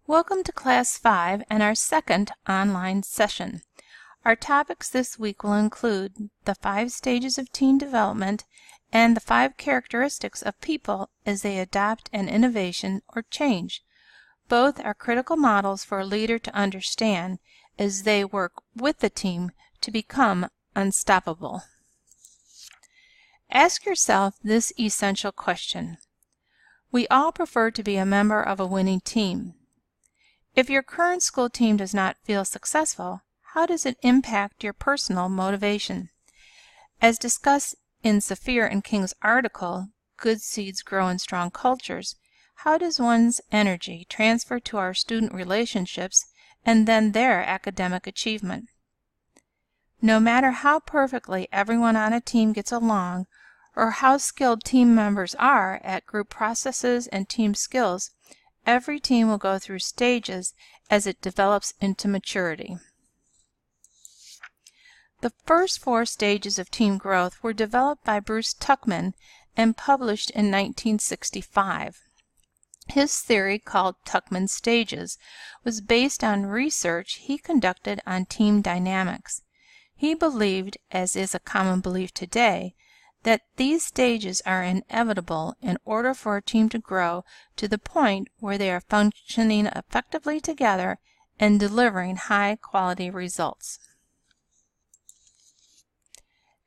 Welcome to Class 5 and our second online session. Our topics this week will include the 5 stages of team development and the 5 characteristics of people as they adopt an innovation or change. Both are critical models for a leader to understand as they work with the team to become unstoppable. Ask yourself this essential question. We all prefer to be a member of a winning team. If your current school team does not feel successful, how does it impact your personal motivation? As discussed in Saphir and King's article, Good Seeds Grow in Strong Cultures, how does one's energy transfer to our student relationships and then their academic achievement? No matter how perfectly everyone on a team gets along, or how skilled team members are at group processes and team skills, every team will go through stages as it develops into maturity. The first 4 stages of team growth were developed by Bruce Tuckman and published in 1965. His theory, called Tuckman stages, was based on research he conducted on team dynamics. He believed, as is a common belief today, that these stages are inevitable in order for a team to grow to the point where they are functioning effectively together and delivering high-quality results.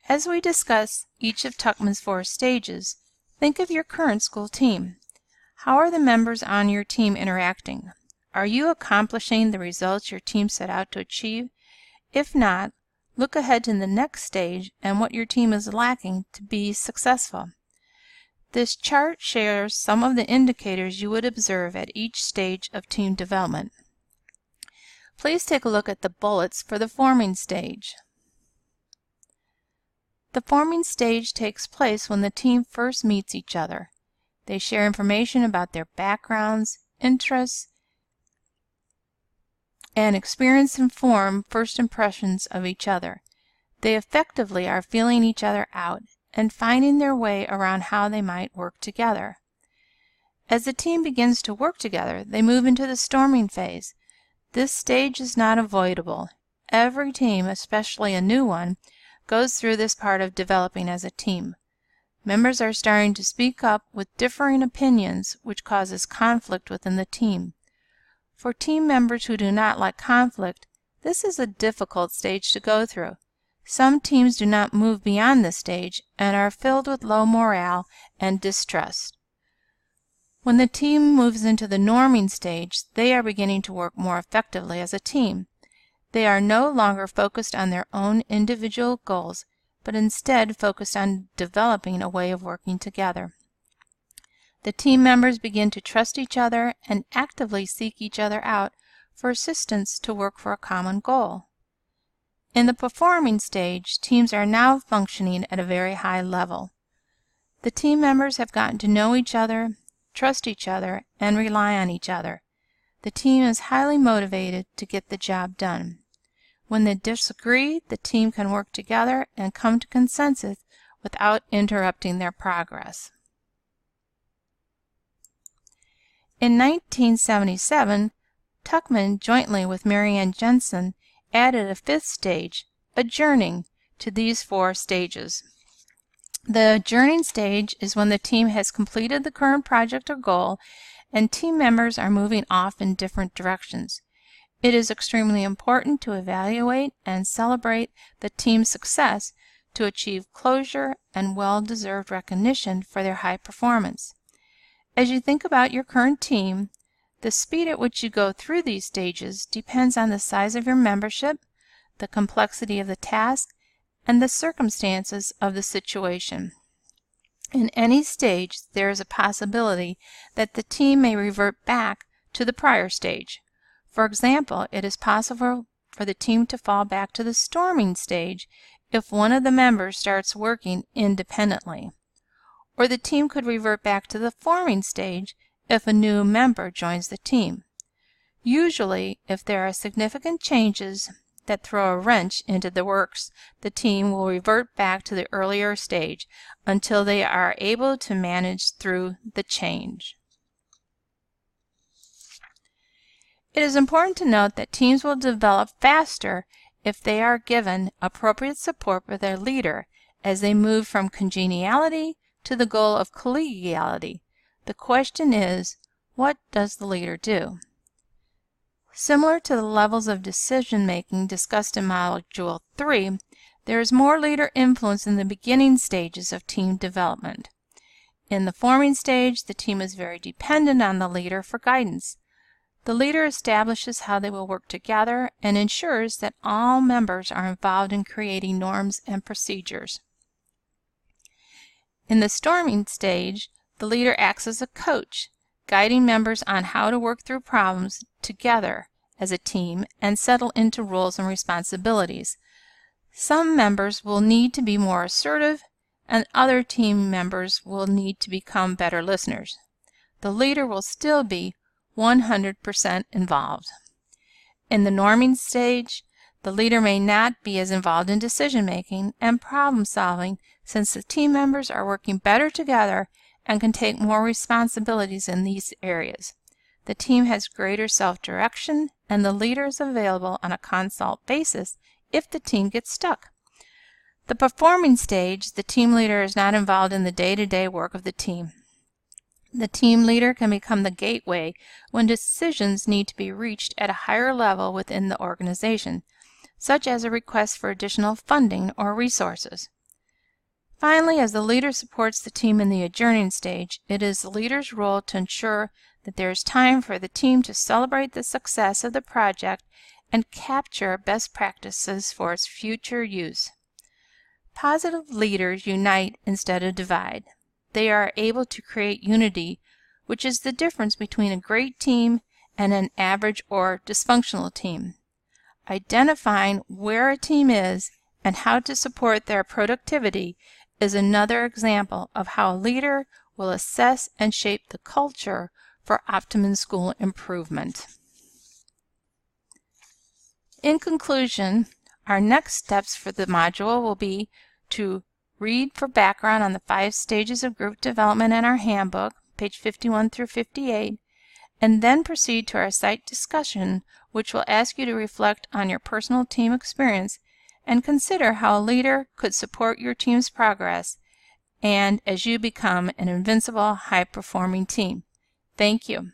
As we discuss each of Tuckman's 4 stages, think of your current school team. How are the members on your team interacting? Are you accomplishing the results your team set out to achieve? If not, look ahead to the next stage and what your team is lacking to be successful. This chart shares some of the indicators you would observe at each stage of team development. Please take a look at the bullets for the forming stage. The forming stage takes place when the team first meets each other. They share information about their backgrounds, interests, and experience and form first impressions of each other. They effectively are feeling each other out and finding their way around how they might work together. As the team begins to work together, they move into the storming phase. This stage is not avoidable. Every team, especially a new one, goes through this part of developing as a team. Members are starting to speak up with differing opinions, which causes conflict within the team. For team members who do not like conflict, this is a difficult stage to go through. Some teams do not move beyond this stage and are filled with low morale and distrust. When the team moves into the norming stage, they are beginning to work more effectively as a team. They are no longer focused on their own individual goals, but instead focused on developing a way of working together. The team members begin to trust each other and actively seek each other out for assistance to work for a common goal. In the performing stage, teams are now functioning at a very high level. The team members have gotten to know each other, trust each other, and rely on each other. The team is highly motivated to get the job done. When they disagree, the team can work together and come to consensus without interrupting their progress. In 1977, Tuckman, jointly with Marianne Jensen, added a 5th stage, adjourning, to these 4 stages. The adjourning stage is when the team has completed the current project or goal and team members are moving off in different directions. It is extremely important to evaluate and celebrate the team's success to achieve closure and well-deserved recognition for their high performance. As you think about your current team, the speed at which you go through these stages depends on the size of your membership, the complexity of the task, and the circumstances of the situation. In any stage, there is a possibility that the team may revert back to the prior stage. For example, it is possible for the team to fall back to the storming stage if one of the members starts working independently. Or the team could revert back to the forming stage if a new member joins the team. Usually, if there are significant changes that throw a wrench into the works, the team will revert back to the earlier stage until they are able to manage through the change. It is important to note that teams will develop faster if they are given appropriate support by their leader as they move from congeniality to the goal of collegiality. The question is, what does the leader do? Similar to the levels of decision-making discussed in Module 3, there is more leader influence in the beginning stages of team development. In the forming stage, the team is very dependent on the leader for guidance. The leader establishes how they will work together and ensures that all members are involved in creating norms and procedures. In the storming stage, the leader acts as a coach, guiding members on how to work through problems together as a team and settle into roles and responsibilities. Some members will need to be more assertive, and other team members will need to become better listeners. The leader will still be 100% involved. In the norming stage, the leader may not be as involved in decision-making and problem-solving since the team members are working better together and can take more responsibilities in these areas. The team has greater self-direction, and the leader is available on a consult basis if the team gets stuck. The performing stage, the team leader is not involved in the day-to-day work of the team. The team leader can become the gateway when decisions need to be reached at a higher level within the organization, such as a request for additional funding or resources. Finally, as the leader supports the team in the adjourning stage, it is the leader's role to ensure that there is time for the team to celebrate the success of the project and capture best practices for its future use. Positive leaders unite instead of divide. They are able to create unity, which is the difference between a great team and an average or dysfunctional team. Identifying where a team is and how to support their productivity is another example of how a leader will assess and shape the culture for optimum school improvement. In conclusion, our next steps for the module will be to read for background on the 5 stages of group development in our handbook, page 51 through 58, and then proceed to our site discussion, which will ask you to reflect on your personal team experience and consider how a leader could support your team's progress and as you become an invincible, high-performing team. Thank you.